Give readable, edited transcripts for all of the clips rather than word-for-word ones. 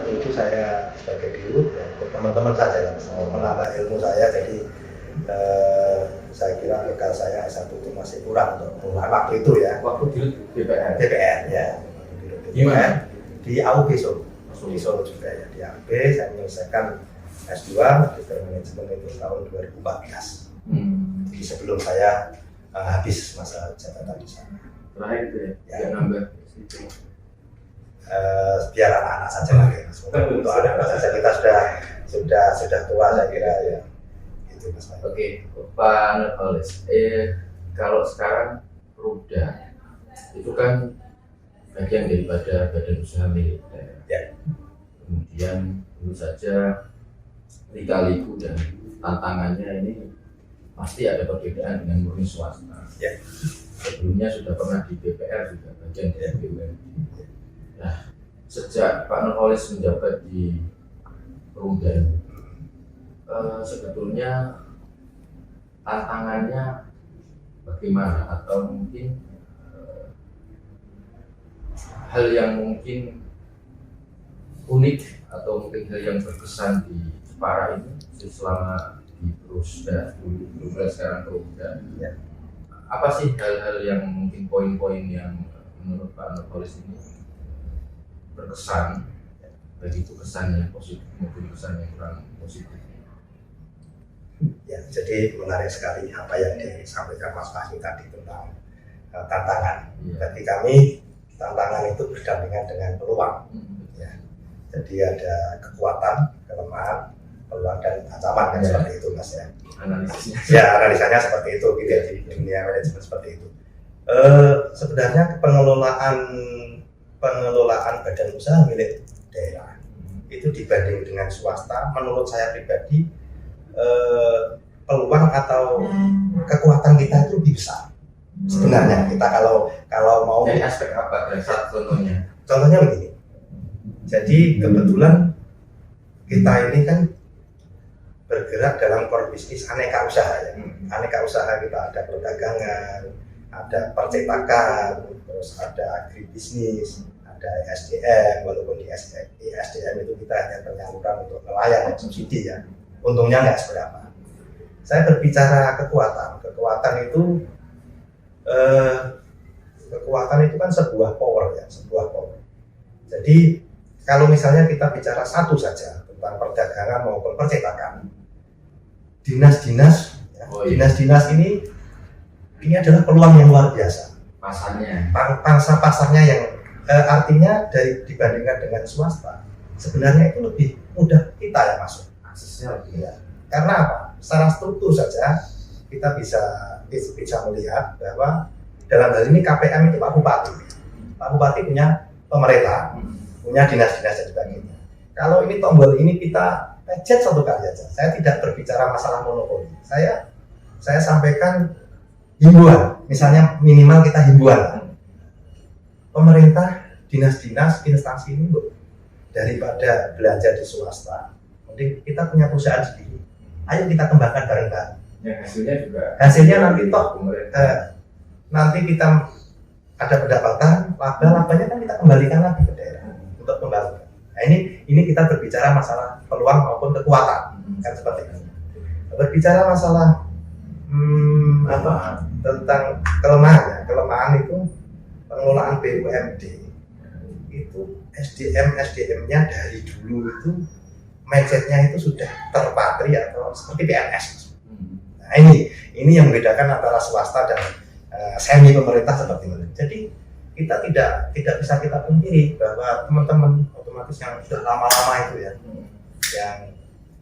waktu itu saya sebagai dirut ya, teman-teman saja mau menambah ilmu saya, jadi saya kira bekal saya S1 itu masih kurang untuk waktu itu ya. Waktu dirut DPR. DPR ya. Gimana? Di AUB Solo. Di Solo juga ya, di AUB saya menyelesaikan S2 Magister Manajemen itu tahun 2014. Jadi sebelum saya habis masa jabatan di sana. Terakhir itu ya, Ya. nambah. Biar anak-anak saja lagi. Untuk anak-anak saja kita sudah tua saya kira ya. Itu Mas Pak. Oke, Pak Nurholis. Kalau sekarang Perumda itu kan bagian daripada badan usaha milik daerah. Ya. Kemudian tentu saja lika-liku dan tantangannya ini pasti ada perbedaan dengan murni swasta. Ya. Sebelumnya sudah pernah di DPR juga bagian dari BUMD. Nah, sejak Pak Nurholis menjabat di Perumda ini, sebetulnya tantangannya bagaimana, atau mungkin hal yang mungkin unik atau mungkin hal yang berkesan di Jepara ini selama di Perumda dulu, sekarang Perumda. Ya. Apa sih hal-hal yang mungkin poin-poin yang menurut Pak Nurholis ini berkesan, baik itu kesan yang positif maupun kesan yang kurang positif? Ya, jadi menarik sekali apa yang disampaikan Mas Fahmi tadi tentang tantangan. Ya. Bagi kami tantangan itu berdampingan dengan peluang. Ya. Jadi ada kekuatan, kelemahan, peluang dan ancaman kan seperti itu Mas ya. Analisisnya. Ya, analisanya seperti itu gitu ya, di dunia manajemen seperti itu. Sebenarnya pengelolaan badan usaha milik daerah itu dibanding dengan swasta, menurut saya pribadi peluang atau kekuatan kita itu lebih besar. Sebenarnya kita kalau mau Dari aspek apa? Dari satu contohnya. contohnya begini. Jadi kebetulan kita ini kan bergerak dalam core bisnis aneka usaha ya. Aneka usaha kita ada perdagangan, ada percetakan, terus ada agribisnis, ada SDM, walaupun di SDM itu kita hanya penyaluran untuk nelayan dan subsidi ya. Untungnya nggak seberapa. Saya berbicara kekuatan itu kekuatan itu kan sebuah power ya, sebuah power. Jadi kalau misalnya kita bicara satu saja tentang perdagangan maupun percetakan, dinas-dinas ini adalah peluang yang luar biasa. Pasarnya. Pangsa pasarnya yang artinya dibandingkan dengan swasta, sebenarnya itu lebih mudah kita yang masuk. Aksesnya lebih. Ya. Karena apa? Secara struktur saja kita bisa melihat bahwa dalam hal ini KPM itu Pak Bupati. Pak Bupati punya pemerintah, punya dinas-dinas dan sebagainya. Kalau ini tombol ini kita pencet satu kali aja. Saya tidak berbicara masalah monopoli. Saya sampaikan himbauan. Misalnya minimal kita himbauan. Pemerintah, dinas-dinas, instansi ini daripada belanja di swasta, mending kita punya perusahaan sendiri. Ayo kita kembangkan bareng-bareng. Yang hasilnya juga. Hasilnya nanti toh pemerintah. nanti kita ada pendapatan, laba-labanya kan kita kembalikan lagi ke daerah untuk pembangunan. Nah ini kita berbicara masalah peluang maupun kekuatan, kan seperti itu. Berbicara masalah tentang kelemahan itu pengelolaan BUMD itu SDM-nya dari dulu itu mindsetnya itu sudah terpatri atau seperti PNS. Nah ini yang membedakan antara swasta dan semi pemerintah seperti ini. Jadi kita tidak bisa kita pungkiri bahwa teman-teman otomatis yang sudah lama-lama itu ya, yang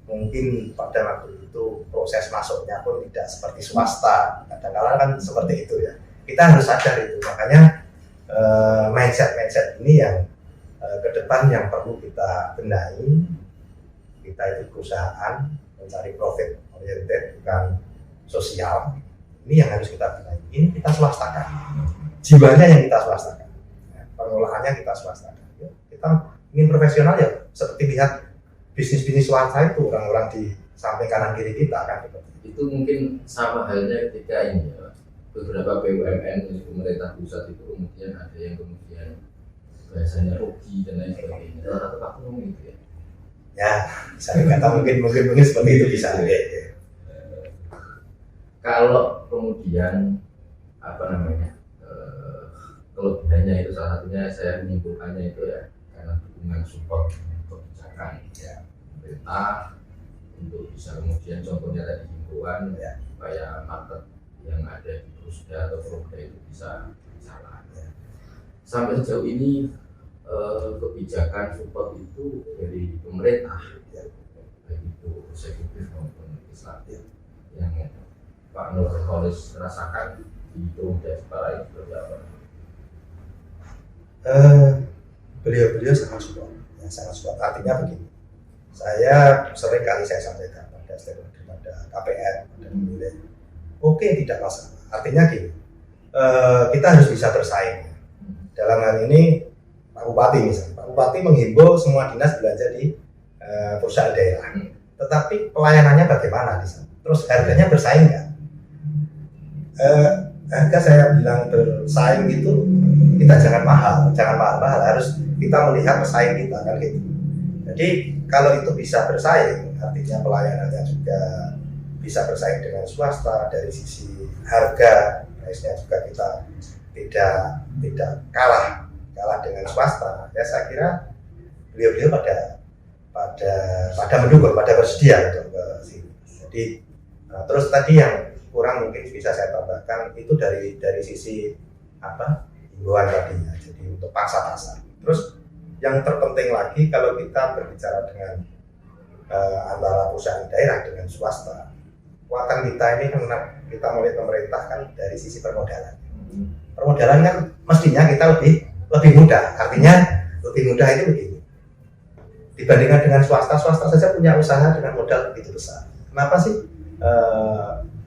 mungkin pada waktu itu proses masuknya pun tidak seperti swasta, kadang-kadang kan seperti itu ya. Kita harus sadar itu, makanya mindset ini yang ke depan yang perlu kita benahi. Kita itu perusahaan mencari profit oriented, bukan sosial. Ini yang harus kita benahi. Ini kita swastakan. Jiwanya yang kita swastakan. Pengelolaannya kita swastakan. Kita ingin profesional ya, seperti lihat bisnis-bisnis swasta itu orang-orang di samping kanan kiri kita kan. Itu mungkin sama halnya ketika ini ya, beberapa BUMN milik pemerintah pusat itu kemudian ada yang kemudian biasanya rugi dan lain sebagainya. Rata-rata Pak Nur gitu ya. Ya, bisa dikata mungkin seperti itu bisa. Ya. Kalau kemudian apa namanya kelebihannya itu salah satunya saya menyimpulkannya itu ya karena dukungan support kebijakan ya pemerintah untuk bisa kemudian contohnya tadi himbauan ya supaya market yang ada di Rusda atau Prokda itu bisa jalan ya. Sampai sejauh ini kebijakan support itu dari pemerintah ya, baik itu eksekutif maupun legislatif yang Pak Nurholis rasakan di Prokda Jepara itu seperti apa? Beliau sangat support, ya, sangat support. Artinya begini, saya sering kali saya sampaikan pada stakeholder, pada KPR, pada pemilih, oke tidak masalah. Artinya gini, kita harus bisa bersaing. Dalam hal ini Pak Bupati misalnya, Pak Bupati menghimbau semua dinas belanja di perusahaan daerah. Tetapi pelayanannya bagaimana di sana? Terus harganya bersaing nggak? Harga saya bilang bersaing itu kita jangan mahal harus kita melihat pesaing kita kan gitu. Jadi kalau itu bisa bersaing, artinya pelayanannya juga bisa bersaing dengan swasta dari sisi harga, price-nya juga kita tidak kalah dengan swasta. Ya saya kira beliau pada mendukung, pada bersedia untuk ke sini. Jadi terus tadi yang kurang mungkin bisa saya tambahkan itu dari sisi himbauan tadinya, jadi untuk pangsa pasar. Terus yang terpenting lagi kalau kita berbicara dengan antara perusahaan daerah dengan swasta, kekuatan kita ini kan kita mulai pemerintah kan dari sisi permodalan. Permodalan kan mestinya kita lebih mudah. Artinya lebih mudah itu begini. Dibandingkan dengan swasta saja punya usaha dengan modal begitu besar. Kenapa sih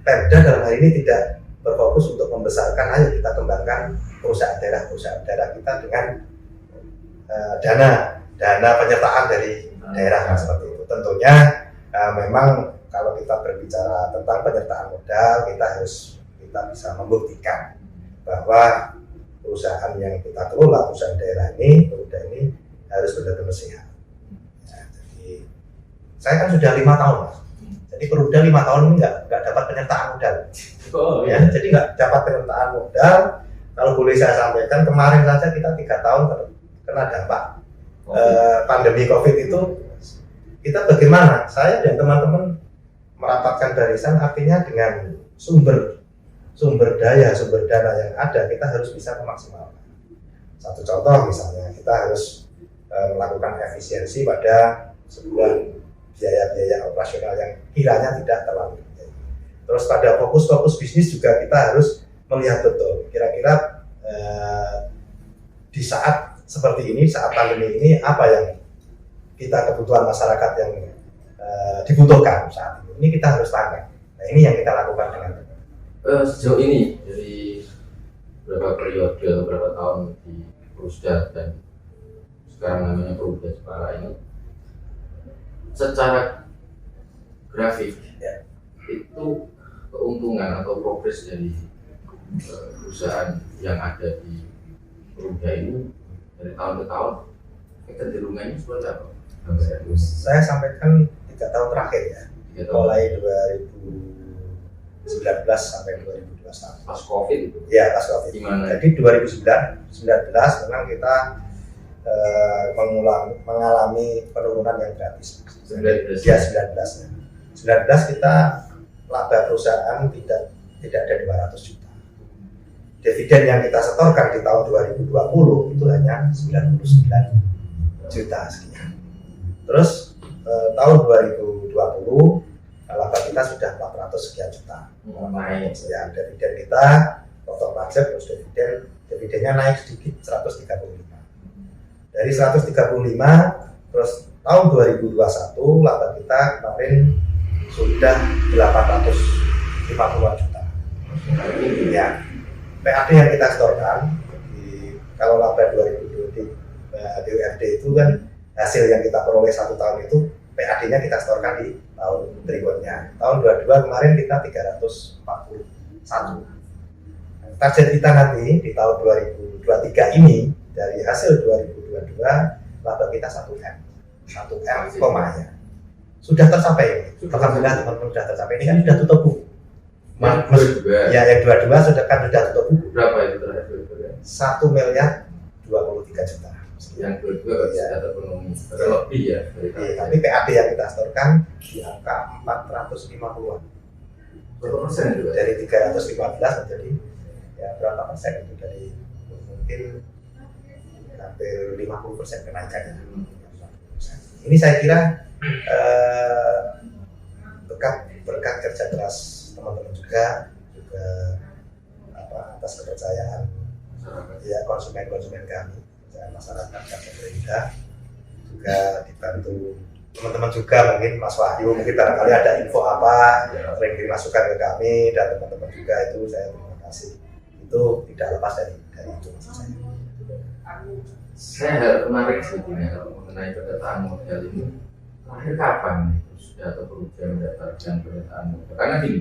Pemda dalam hal ini tidak berfokus untuk membesarkan, ayo kita kembangkan perusahaan daerah kita dengan dana penyertaan dari daerah kan seperti itu. Tentunya memang kalau kita berbicara tentang penyertaan modal, kita bisa membuktikan bahwa perusahaan yang kita kelola, perusahaan daerah ini, Perumda ini harus benar-benar sehat. Ya, jadi saya kan sudah 5 tahun, Mas. Jadi Perumda 5 tahun ini nggak dapat penyertaan modal. Ya, jadi nggak dapat penyertaan modal. Kalau boleh saya sampaikan, kemarin saja kita 3 tahun kena dampak pandemi COVID itu. Kita bagaimana? Saya dan teman-teman merapatkan barisan, artinya dengan sumber dana yang ada kita harus bisa memaksimalkan. Satu contoh misalnya, kita harus melakukan efisiensi pada sebuah biaya-biaya operasional yang kiranya tidak terlalu tinggi. Terus pada fokus bisnis juga kita harus melihat betul kira-kira di saat seperti ini, saat pandemi ini apa yang kebutuhan masyarakat yang dibutuhkan saat ini. Ini kita harus tangkap. Nah ini yang kita lakukan dengan sejauh ini dari beberapa periode, beberapa tahun di Rusda dan sekarang namanya Perumda Jepara ini, secara grafik ya, itu keuntungan atau progres dari perusahaan yang ada di Perumda ini dari tahun ke tahun kecenderungannya seperti apa? Saya sampaikan 3 tahun terakhir ya, mulai 2019 sampai 2021. Pas COVID itu? Ya, pas COVID. Gimana? Jadi 2019 memang kita mengalami penurunan yang gratis. 19 ya 19 kita laba perusahaan tidak ada 200 juta. Dividen yang kita setorkan di tahun 2020 itu hanya 99 juta sekian. Terus tahun 2020 laba kita sudah 400 sekian juta. Naik. Ya, dividen kita potong pajak terus dividennya naik sedikit 135. Dari 135 terus tahun 2021 laba kita kemarin sudah 850 juta. Ya, PAD yang kita setorkan kalau laba 2020 di DURD itu kan hasil yang kita peroleh 1 tahun itu PAD-nya kita setorkan di tahun berikutnya. Tahun 22 kemarin kita 341. Target kita nanti di tahun 2023 ini dari hasil 2022 laba kita 1M komanya sudah tercapai. Alhamdulillah teman-teman sudah tercapai. Ini kan sudah tutup buku. Ya, yang 22 sudah tutup buku. Berapa itu terakhir? 1 miliar 23 juta. Yang kedua sudah terpenuhi. Lebih ya. Tapi PAD yang kita setorkan di angka 450-an. Berapa persen juga? Dari 315 menjadi ya berapa persen itu, dari mungkin hampir 50% kenaikannya. Ini saya kira berkat kerja keras teman-teman juga atas kepercayaan ya konsumen kami, masyarakat dan pemerintah, juga dibantu teman-teman juga, mungkin Mas Wahyu mungkin barangkali ada info apa sering dimasukkan ke kami, dan teman-teman juga itu saya terima kasih. Itu tidak lepas dari itu maksud saya. Saya menarik sebetulnya mengenai pendataan modal ini. Terakhir kapan nih sudah atau perusahaan mendapatkan pendataan modal? Karena gini,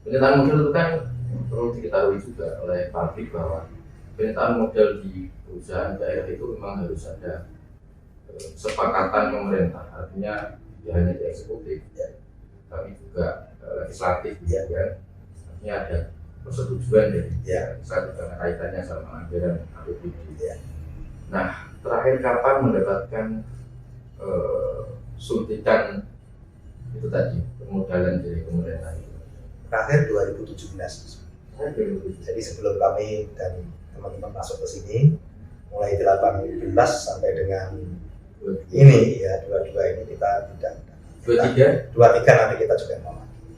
pendataan modal itu kan perlu diketahui juga oleh publik bahwa pendataan modal di perusahaan daerah itu memang harus ada kesepakatan pemerintah. Artinya tidak hanya di eksekutif, ya, tapi juga legislatif, ya, kan? Artinya ada persetujuan dari legislatif karena kaitannya sama anggaran APBD. Ya. Nah, terakhir kapan mendapatkan suntikan itu tadi, permodalan dari pemerintah itu? Terakhir 2017. Jadi sebelum kami dan teman-teman masuk ke sini, mulai 18 sampai dengan ini ya 22 ini kita tidak. 23 nanti kita juga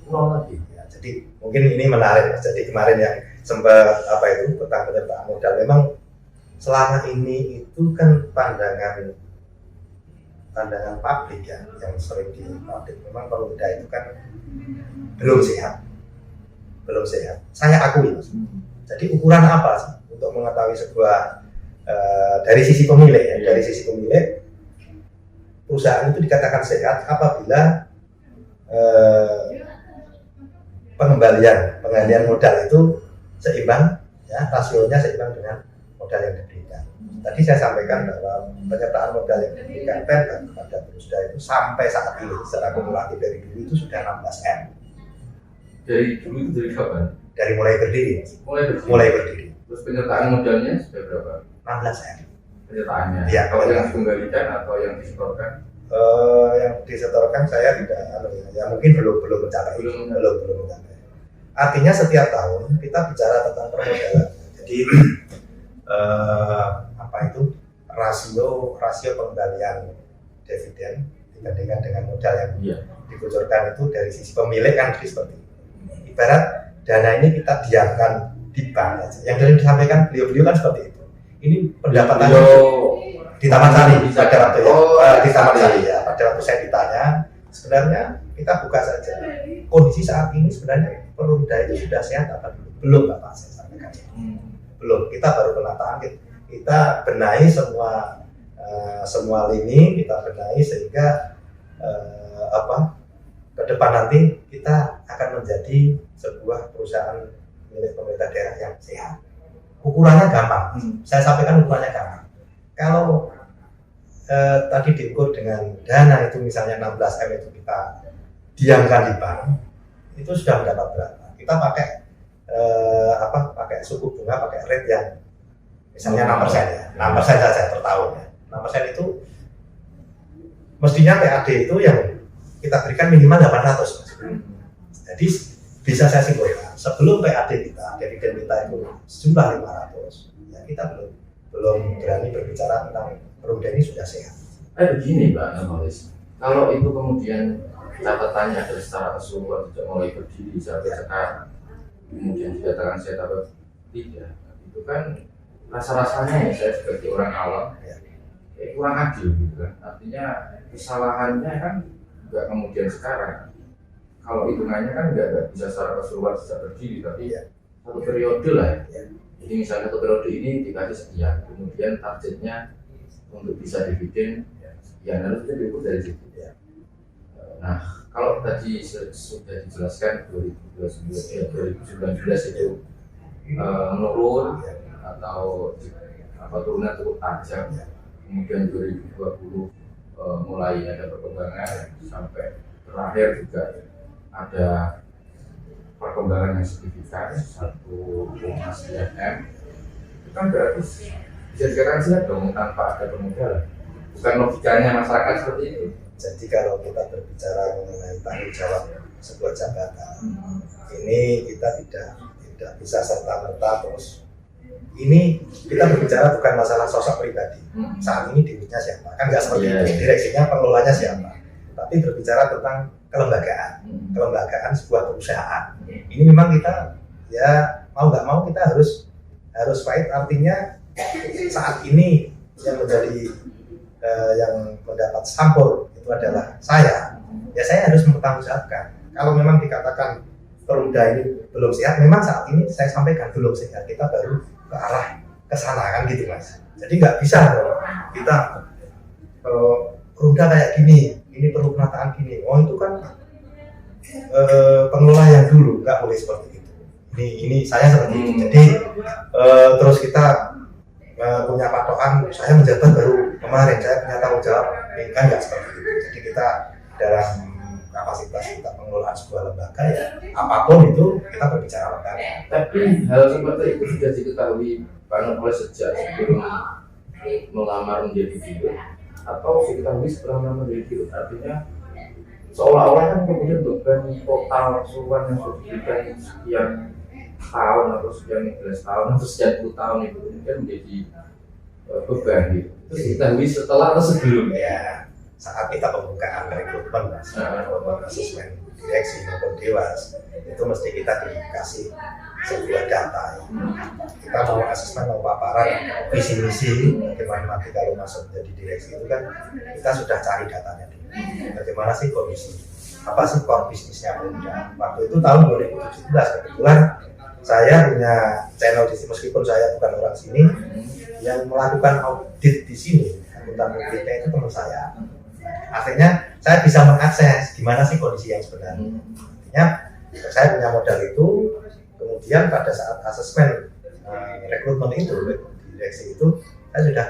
nol lagi. Ya, jadi mungkin ini menarik. Jadi kemarin yang sempat tentang penyertaan modal, memang selama ini itu kan pandangan publik ya yang sering diaudit, memang Perumda itu kan belum sehat. Saya akui, Mas. Jadi ukuran apa sih untuk mengetahui sebuah dari sisi pemilik ya, dari sisi pemilik perusahaan itu dikatakan sehat apabila pengembalian modal itu seimbang, ya, rasionya seimbang dengan modal yang diberikan. Tadi saya sampaikan bahwa penyertaan modal yang diberikan Pemda kepada Perumda itu sampai saat ini secara kumulatif dari dulu itu sudah 16M. Dari dulu itu dari kapan? Dari mulai berdiri. Terus penyertaan modalnya sudah berapa? 16M. Penyertaannya. Ya, kalau yang dikembalikan atau yang disetorkan? Yang disetorkan saya tidak, mungkin belum mencapai. Belum mencapai. Artinya setiap tahun kita bicara tentang permodalan. Jadi rasio pengembalian dividen dibandingkan dengan modal yang dikucurkan itu dari sisi pemilik kan seperti itu. Ibarat dana ini kita diamkan di bank aja. Yang tadi disampaikan beliau kan seperti itu. Ini pendapatan di Taman Sari pada waktu di Taman Sari ya. Pada waktu saya ditanya, sebenarnya kita buka saja kondisi saat ini sebenarnya Perumda itu sudah sehat apa belum, Bapak? Saya sampaikan. Belum. Kita baru penataan, kita benahi semua lini, kita benahi sehingga ke depan nanti kita akan menjadi sebuah perusahaan milik pemerintah daerah yang sehat. Ukurannya gampang. Saya sampaikan ukurannya gampang. Kalau tadi diukur dengan dana itu misalnya 16M itu kita diamkan di bank, itu sudah mendapat berapa? Kita pakai suku bunga, pakai rate yang misalnya 6% ya, 6% saja per tahun ya. 6% itu mestinya PAD itu yang kita berikan minimal 800. Jadi bisa saya simpulkan, sebelum PAD kita, dividen kita itu sejumlah 500, ya kita belum berani berbicara tentang Perumda ini sudah sehat. Begini Pak Namalis, kalau itu kemudian catatannya dari secara keseluruhan tidak mulai berdiri sampai sekarang, kemudian dikatakan sehat atau tidak, itu kan rasa-rasanya ya saya sebagai orang awam kurang adil gitu kan. Artinya kesalahannya kan nggak kemudian sekarang. Kalau hitungannya kan nggak bisa secara keseluruhan bisa berdiri, tapi satu periode lah ya. Jadi misalnya satu periode ini dikasih sekian, kemudian targetnya untuk bisa dividen sekian, harusnya diukur dari situ. Nah, kalau tadi sudah dijelaskan 2019 itu menurun atau turunnya cukup tajam. Kemudian 2020 mulai ada perkembangan sampai terakhir juga ada perkembangan yang signifikan 1,9 M. Itu kan berarti bisa dikatakan siap dong tanpa ada permodalan. Bukan logikanya masyarakat seperti itu. Jadi kalau kita berbicara mengenai tanggung jawab sebuah jabatan, ini kita tidak bisa serta-merta terus. Ini kita berbicara bukan masalah sosok pribadi. Saat ini dirutnya siapa? Kan nggak seperti itu. Direksinya, pengelolanya siapa? Tapi berbicara tentang kelembagaan sebuah perusahaan. Ini memang kita ya mau nggak mau kita harus fight. Artinya saat ini yang menjadi yang mendapat sampur itu adalah saya. Ya saya harus mempertanggungjawabkan. Kalau memang dikatakan Perumda ini belum sehat, memang saat ini saya sampaikan belum sehat. Kita baru ke arah kesana kan gitu mas. Jadi nggak bisa dong kita Perumda kayak gini, ini perlu penataan gini. Oh itu kan pengelola yang dulu, nggak boleh seperti itu. Ini saya seperti itu. Jadi terus kita punya patokan, saya menjabat baru kemarin, saya punya tanggung jawab, ini kan nggak seperti itu. Jadi kita dalam kapasitas kita pengelolaan sebuah lembaga ya apapun itu kita berbicara lembaga. Tapi hal seperti itu sudah diketahui Pak Nur sejak sebelum melamar menjadi pilot atau diketahui setelah melamar menjadi pilot. Artinya seolah-olah kan kemudian beban total keseluruhan yang sudah diberikan sekian tahun atau sekian 15 tahun atau sekian 10 tahun itu kemudian menjadi beban gitu. Terus diketahui setelah atau sebelum? Ya saat kita pembukaan rekrutmen, asesmen direksi maupun dewas itu mesti kita dikasih sebuah data. Kita mau asesmen, mau paparan visi misi bagaimana nanti kalau masuk menjadi direksi itu kan kita sudah cari datanya dulu. Bagaimana sih kondisi, apa sih core bisnisnya Perumda. Waktu itu tahun 2017 kebetulan saya punya channel di sini, meskipun saya bukan orang sini, yang melakukan audit di sini, akuntan auditnya itu teman saya. Akhirnya saya bisa mengakses gimana sih kondisi yang sebenarnya. Artinya saya punya modal itu, kemudian pada saat asesmen rekrutmen itu, direksi itu, saya sudah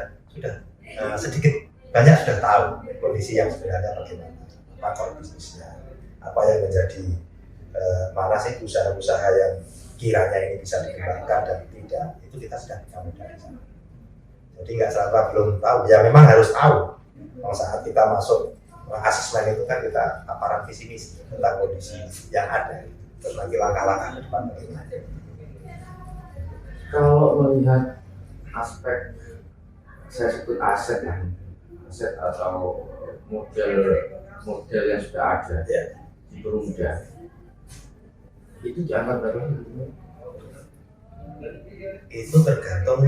sedikit banyak sudah tahu kondisi yang sebenarnya bagaimana, apa core bisnisnya, apa yang menjadi mana sih usaha-usaha yang kiranya ini bisa dikembangkan dan tidak, itu kita sudah punya modal di sana. Jadi nggak serta belum tahu, ya memang harus tahu. Saat kita masuk asesmen itu kan kita paparan visi misi tentang kondisi yang ada, terus nanti langkah-langkah ke depan bagaimana. Kalau melihat aspek saya sebut aset ya, aset atau model yang sudah ada ya di Perumda itu dianggap berapa? Itu tergantung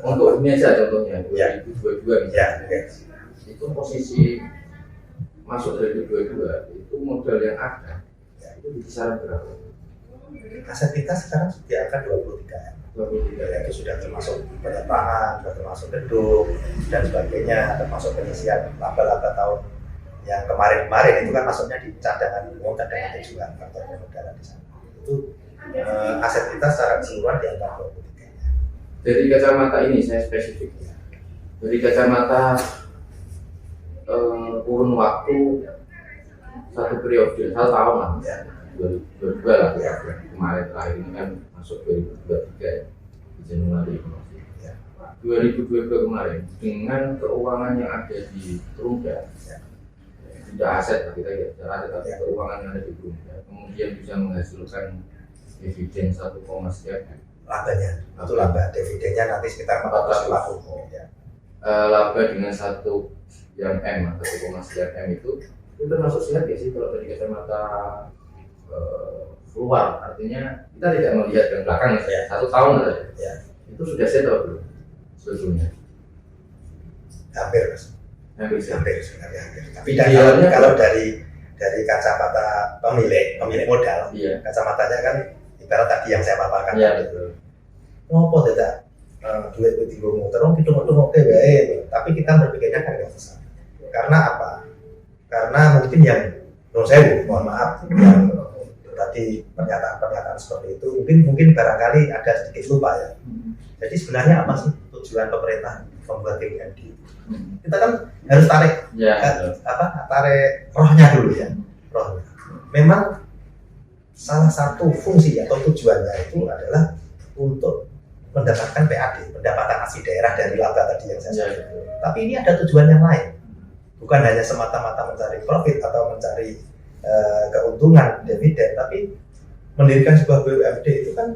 untuk ini aja contohnya 2022 ya, itu posisi masuk dari 2022 itu modal yang ada itu di kisaran berapa? Aset kita sekarang di angka 23 M. 23 Ya, itu sudah termasuk penyerangan, sudah termasuk gedung dan sebagainya, termasuk penyisian laba-laba tahun yang kemarin itu kan masuknya di cadangan umum, cadangan tujuan faktor pemodalan di sana. Itu aset kita secara keseluruhan di angka 23. Dari kacamata ini saya spesifik ya. Dari kacamata kurun waktu satu periode, 1 tahun lah ya, 2022 lah ya. Kemarin terakhir ini kan masuk 2023 ya, di Januari ya. 2022 kemarin dengan keuangan yang ada di Perumda ya, tidak aset kita ya, aset tapi keuangan yang ada di Perumda kemudian bisa menghasilkan dividen 1,1 labanya, itu laba dividennya nanti sekitar 450 ya. Laba dengan 1 yang M atau 1,9 M itu termasuk sehat ya sih kalau dari kacamata keluar, artinya kita tidak melihat ke belakang ya, 1 tahun saja ya. Itu sudah sehat atau belum sebetulnya? Hampir mas, hampir sebenarnya hampir. Tapi kalau dari kacamata pemilik modal, iya. Kacamatanya kan ibarat tadi yang saya paparkan tadi. Ngopo tidak duit itu muter, hitung-hitung oke baik. Tapi kita berpikirnya kan nggak besar. Karena apa? Karena mungkin yang mohon maaf yang tadi pernyataan seperti itu mungkin barangkali ada sedikit lupa ya. Jadi sebenarnya apa sih tujuan pemerintah membuat BUMD? Kita kan harus tarik tarik rohnya dulu ya. Rohnya. Memang salah satu fungsi atau tujuannya itu adalah untuk mendapatkan PAD, pendapatan asli daerah dari laba tadi yang saya sebutkan. Tapi ini ada tujuan yang lain, bukan hanya semata-mata mencari profit atau mencari keuntungan dividen, tapi mendirikan sebuah BUMD itu kan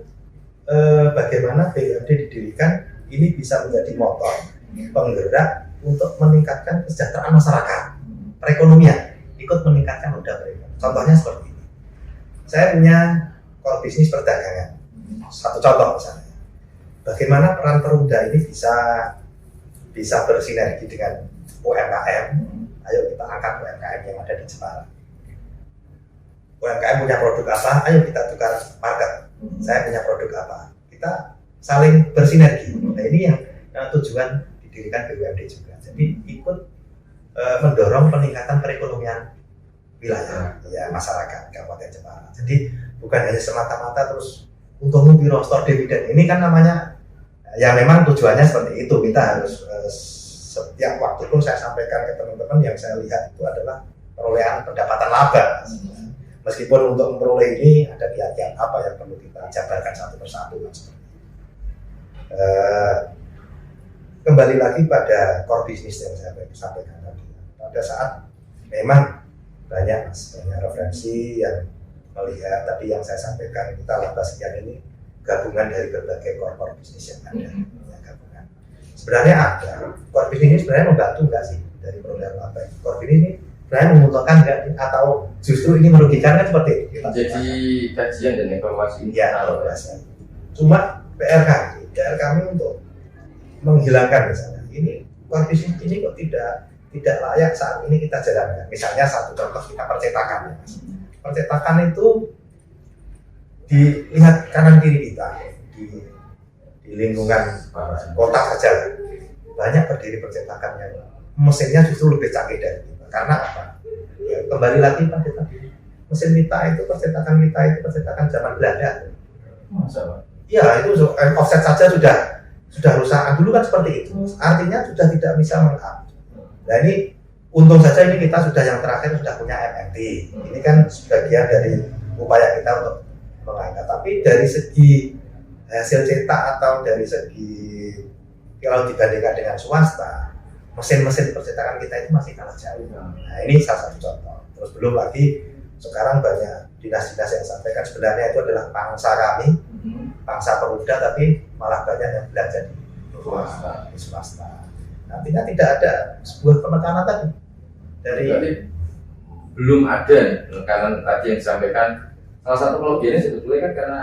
bagaimana BUMD didirikan ini bisa menjadi motor penggerak untuk meningkatkan kesejahteraan masyarakat, perekonomian, ikut meningkatkan roda perekonomian. Contohnya seperti ini. Saya punya core bisnis perdagangan. Satu contoh misalnya. Bagaimana peran Perumda ini bisa bersinergi dengan UMKM. Ayo kita angkat UMKM yang ada di Jepara. UMKM punya produk apa? Ayo kita tukar market. Saya punya produk apa? Kita saling bersinergi. Nah ini yang tujuan didirikan BUMD juga. Jadi ikut mendorong peningkatan perekonomian wilayah ya masyarakat Kabupaten Jepara. Jadi bukan hanya semata-mata terus untungmu biro store dividen. Ini kan namanya ya memang tujuannya seperti itu. Kita harus setiap waktu pun saya sampaikan ke teman-teman yang saya lihat itu adalah perolehan pendapatan laba. Meskipun untuk memperoleh ini ada kiat-kiat apa yang perlu kita jabarkan satu persatu. Kembali lagi pada core business yang saya sampaikan tadi. Pada saat memang banyak referensi yang melihat tadi yang saya sampaikan kita laba sekian ini gabungan dari berbagai core business yang ada. Ya, gabungan. Sebenarnya ada core business ini sebenarnya membantu nggak sih dari perolehan laba? Core business ini sebenarnya menguntungkan nggak atau justru ini merugikan kan seperti itu? Jadi kajian dan evaluasi. Ya, evaluasi. Cuma PR kami untuk menghilangkan misalnya ini core business ini kok tidak layak saat ini kita jalankan. Misalnya satu contoh kita percetakan. Percetakan itu dilihat kanan kiri kita di lingkungan kota saja banyak berdiri percetakan yang mesinnya justru lebih canggih dari kita. Karena apa? Ya, kembali lagi pada tadi mesin kita itu percetakan percetakan zaman Belanda. Iya itu offset saja sudah rusak. Dulu kan seperti itu. Artinya sudah tidak bisa meng-up. Nah ini untung saja ini kita sudah yang terakhir sudah punya MMT. Ini kan sebagian dari upaya kita untuk mengangkat. Tapi dari segi hasil cetak atau dari segi kalau dibandingkan dengan swasta, mesin-mesin percetakan kita itu masih kalah jauh. Nah ini salah satu contoh. Terus belum lagi sekarang banyak dinas-dinas yang sampaikan sebenarnya itu adalah pangsa kami, pangsa Perumda, tapi malah banyak yang belanja di swasta. Nantinya tidak ada sebuah penekanan tadi dari belum ada penekanan tadi yang disampaikan. Salah satu kelebihannya sebetulnya kan karena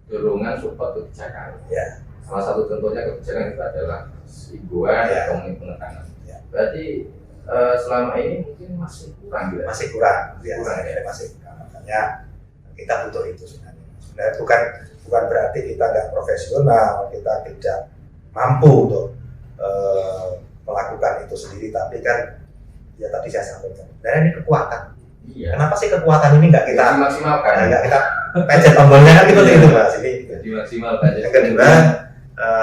dorongan support kebijakan. Ya. Salah satu contohnya kebijakan itu adalah himbauan atau penekanan. Ya. Berarti selama ini mungkin masih kurang. Masih kurang. Makanya kita butuh itu sebenarnya. Sebenarnya bukan berarti kita nggak profesional, kita tidak mampu untuk melakukan itu sendiri, tapi kan ya tadi saya sampaikan. Sebenarnya ini kekuatan. Iya. Kenapa sih kekuatan ini nggak kita maksimalkan? Nggak kita pencet tombolnya kan gitu itu mas ini. Jadi maksimalkan. Yang kedua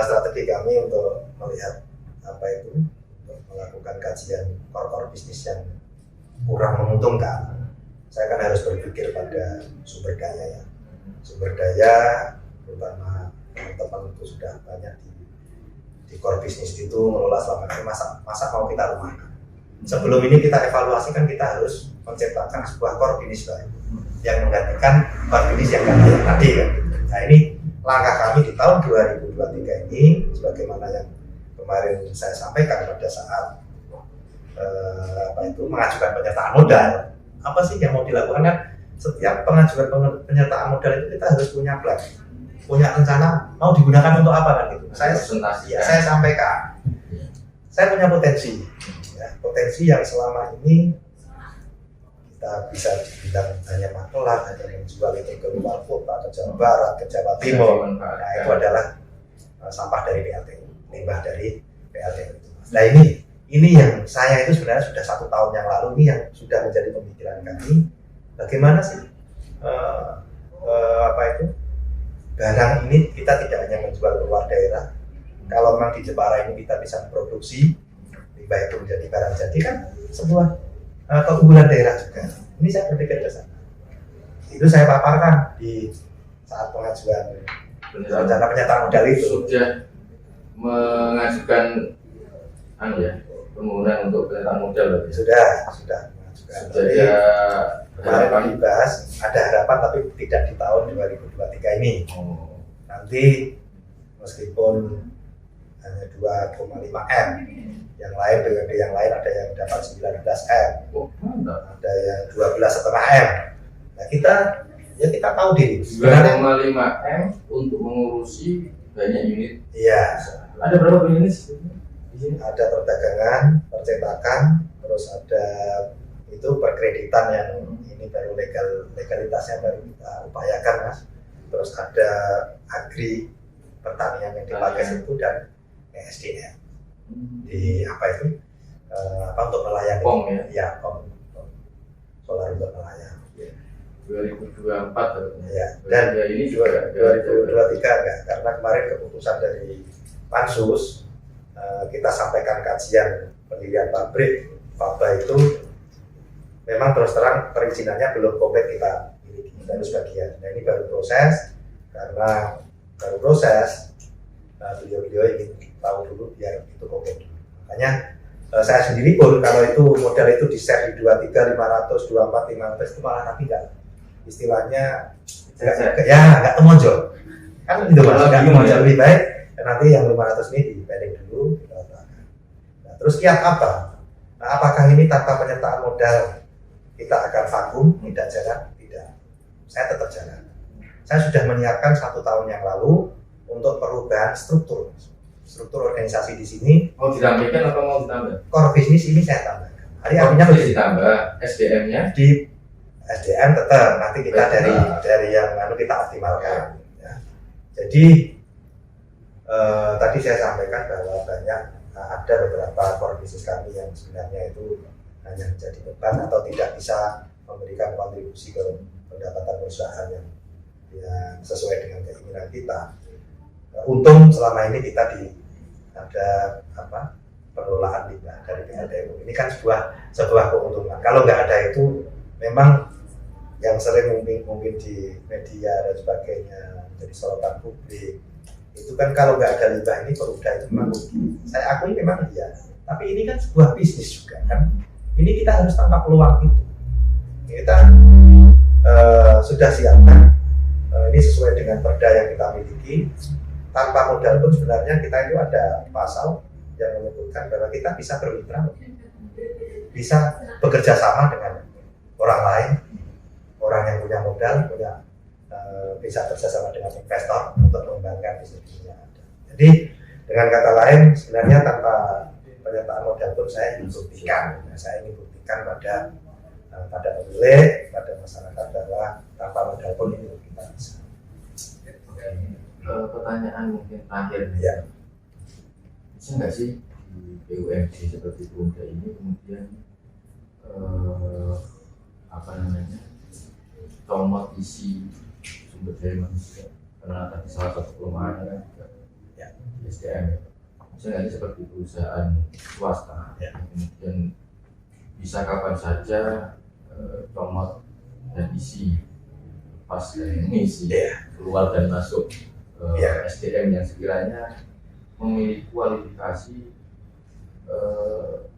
strategi kami untuk melihat apa itu untuk melakukan kajian core bisnis yang kurang menguntungkan. Saya kan harus berpikir pada sumber daya ya. Sumber daya terutama teman-teman itu sudah banyak di core bisnis itu mengelola selama ini masa mau kita rumahkan. Sebelum ini kita evaluasi kan kita harus menciptakan sebuah core bisnis baru yang menggantikan core bisnis yang tadi kan. Nah ini langkah kami di tahun 2023 ini sebagaimana yang kemarin saya sampaikan pada saat mengajukan penyertaan modal. Apa sih yang mau dilakukan kan? Setiap pengajuan penyertaan modal itu kita harus punya plan, punya rencana mau digunakan untuk apa kan gitu. Saya sampaikan, saya punya potensi, ya, potensi yang selama ini kita bisa dibilang hanya makelar, hanya menjual itu ke luar kota, ke Jawa Barat, ke Jawa Timur. Nah itu adalah sampah dari PLTU, limbah dari PLTU. Nah ini yang saya itu sebenarnya sudah 1 tahun yang lalu ini yang sudah menjadi pemikiran kami. Bagaimana sih barang ini kita tidak hanya menjual keluar daerah, Kalau memang di Jepara ini kita bisa memproduksi limbah itu menjadi barang jadi, kan sebuah keunggulan daerah juga. Ini saya berpikir ke sana. Itu saya paparkan di saat pengajuan rencana penyataan modal itu. Sudah mengajukan permohonan untuk penyataan modal berarti? Sudah mengajukan. Sudah kemarin dibahas, ada harapan tapi tidak di tahun 2023 ini. Nanti meskipun hanya 2,5 M, yang lain BUMD yang lain ada yang dapat 19 M, ada yang 12,5 M. Nah kita tahu diri. 2,5 M untuk mengurusi banyak unit. Iya. Ada berapa unit? Ada perdagangan, percetakan, terus ada itu perkreditan yang ini baru legalitasnya baru kita upayakan, Mas. Terus ada agri pertanian yang dipakai situ dan SDM di apa itu untuk nelayan. POM ya? Ya, POM. Solar untuk nelayan. 2024 ya. Dan ini juga 2023 enggak, karena kemarin keputusan dari Pansus kita sampaikan kajian pendirian pabrik Faba itu memang terus terang perizinannya belum komplit kita miliki, baru sebagian. Nah ini baru proses, karena baru proses beliau-beliau ingin tahu dulu biar itu komplit dulu. Makanya saya sendiri pun kalau itu modal itu di share di 23, 500, 24, 15 itu malah nanti enggak istilahnya nggak temonjol kan itu Mas, nggak temonjol, lebih baik nanti yang 500 ini dipending dulu. Nah, terus kiat apa? Nah, apakah ini tanpa penyertaan modal kita akan vakum? Tidak jalan, tidak. Saya tetap jalan. Saya sudah menyiapkan 1 tahun yang lalu untuk perubahan struktur organisasi di sini. Mau dirampaikan atau mau ditambah? Core bisnis ini saya tambahkan. Artinya ditambah SDM-nya di SDM tetap nanti kita dari yang kita optimalkan. Ya. Jadi tadi saya sampaikan bahwa banyak ada beberapa core bisnis kami yang sebenarnya itu hanya menjadi beban atau tidak bisa memberikan kontribusi ke pendapatan perusahaan yang sesuai dengan keinginan kita. Untung selama ini kita ada pengelolaan limbah dari PLTU. Ini kan sebuah keuntungan. Kalau nggak ada itu, memang yang sering mungkin di media dan sebagainya menjadi sorotan publik itu kan kalau nggak ada limbah ini Perumda itu memang rugi. Saya akui memang iya, tapi ini kan sebuah bisnis juga kan. Ini kita harus tangkap peluang itu. Kita sudah siapkan, ini sesuai dengan perda yang kita miliki. Tanpa modal pun sebenarnya kita itu ada pasal yang menyebutkan bahwa kita bisa bermitra, bisa bekerja sama dengan orang lain, orang yang punya modal, bisa bersama dengan investor untuk mengembangkan bisnis yang ada. Jadi dengan kata lain, sebenarnya tanpa penyertaan modal pun saya ingin buktikan pada pemilik, pada masyarakat bahwa tanpa modal pun itu kita bisa. Pertanyaan mungkin terakhir ya. Bisa nggak sih di BUMD seperti Perumda ini kemudian comot isi sumber daya manusia, karena tadi salah satu kelemahannya kan juga di SDM ya. Misalnya seperti perusahaan swasta kemudian bisa kapan saja comot dan isi pas dan mengisi keluar dan masuk SDM yang sekiranya memiliki kualifikasi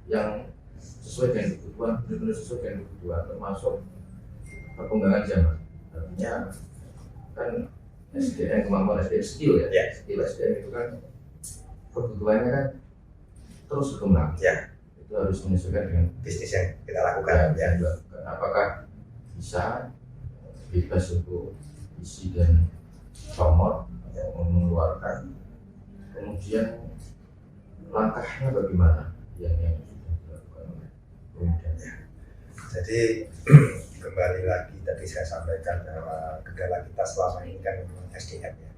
yang sesuai dengan kebutuhan, benar-benar sesuai dengan kebutuhan, termasuk perkembangan zaman. Artinya kan SDM, kemampuan SDM skill skill SDM itu kan kebutuhannya kan terus berkembang. Itu harus menyesuaikan dengan bisnis yang kita lakukan. Apakah bisa bebas untuk isi dan comot mengeluarkan, kemudian langkahnya bagaimana yang sudah dilakukan oleh Perumda? Jadi kembali lagi tadi saya sampaikan bahwa kendala kita selama ini kan memang SDM ya.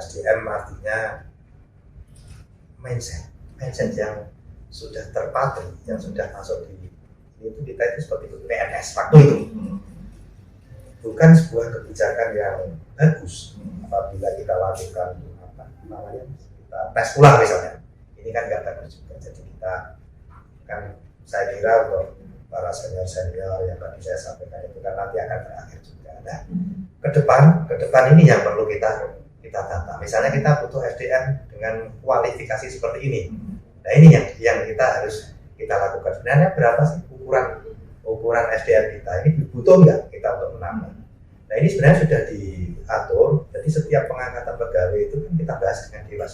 SDM artinya mindset yang sudah terpatri, yang sudah masuk di itu kita itu seperti PNS waktu itu. Bukan sebuah kebijakan yang bagus apabila kita lakukan kita tes ulang misalnya, ini kan nggak bagus juga. Jadi kita kan, saya kira untuk para senior yang tadi saya sampaikan itu kan nanti akan berakhir juga. Nah, ke depan ini yang perlu kita tata. Misalnya kita butuh SDM dengan kualifikasi seperti ini. Nah, ini yang kita harus kita lakukan. Sebenarnya berapa sih ukuran SDM kita? Ini butuh nggak kita untuk menambah? Nah, ini sebenarnya sudah diatur. Jadi setiap pengangkatan pegawai itu kan kita bahas dengan dewas.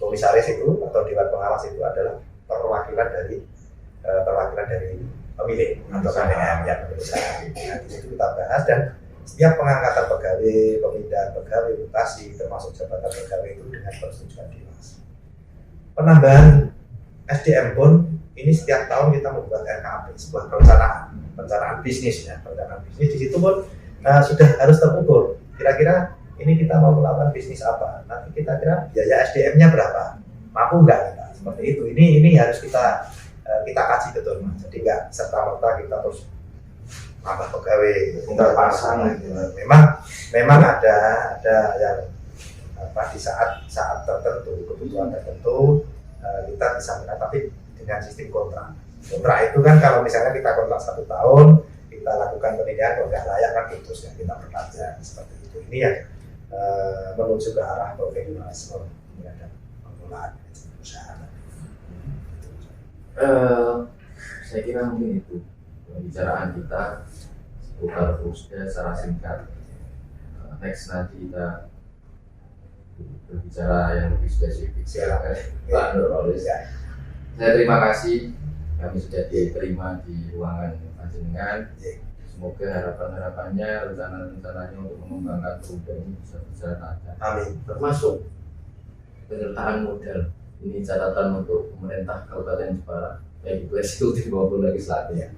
Komisaris itu atau dewan pengawas itu adalah perwakilan dari pemilih atau KPM yang berusaha. Nah, di situ kita bahas, dan setiap pengangkatan pegawai, pemindahan pegawai, mutasi, termasuk jabatan pegawai itu dengan persetujuan dewas. Penambahan SDM pun ini setiap tahun kita membuat RKP, sebuah perencanaan bisnis ya, perencanaan bisnis. Di situ pun sudah harus terukur. Kira-kira ini kita mau melakukan bisnis apa? Nanti kita kira biaya SDM-nya berapa? Mampu nggak kita? Seperti itu. Ini harus kita kaji betul, Mas. Jadi nggak serta-merta kita terus nambah pegawai terpaksa. Memang ada yang di saat tertentu, kebutuhan tertentu kita bisa menang, tapi dengan sistem kontrak. Kontrak itu kan kalau misalnya kita kontrak 1 tahun, kita lakukan penelitian, kalau nggak layak kan putus ya, kita berkaca seperti itu. Ini yang menuju ke arah profesionalisme dan pengelolaan perusahaan. Saya kira mungkin itu pembicaraan kita seputar Rusda secara singkat. Next nanti kita berbicara yang lebih spesifik. Pak Nurholis. Saya terima kasih kami sudah diterima di ruangan panjenengan. Semoga harapan-harapannya, rencana-rencananya untuk mengembangkan Rusda ini bisa berjalan lancar. Amin. Termasuk penyertaan modal. Ini catatan untuk pemerintah Kabupaten Jepara, baik itu eksekutif maupun legislatif.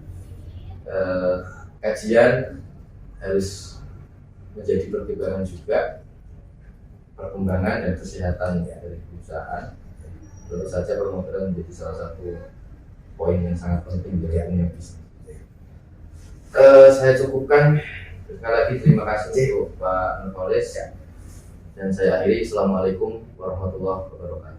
Kajian harus menjadi pertimbangan juga perkembangan dan kesehatan dari perusahaan. Tentu saja permodalan menjadi salah satu poin yang sangat penting dari dunia bisnis. Saya cukupkan. Sekali lagi terima kasih untuk Pak Nurholis, dan saya akhiri. Assalamualaikum warahmatullahi wabarakatuh.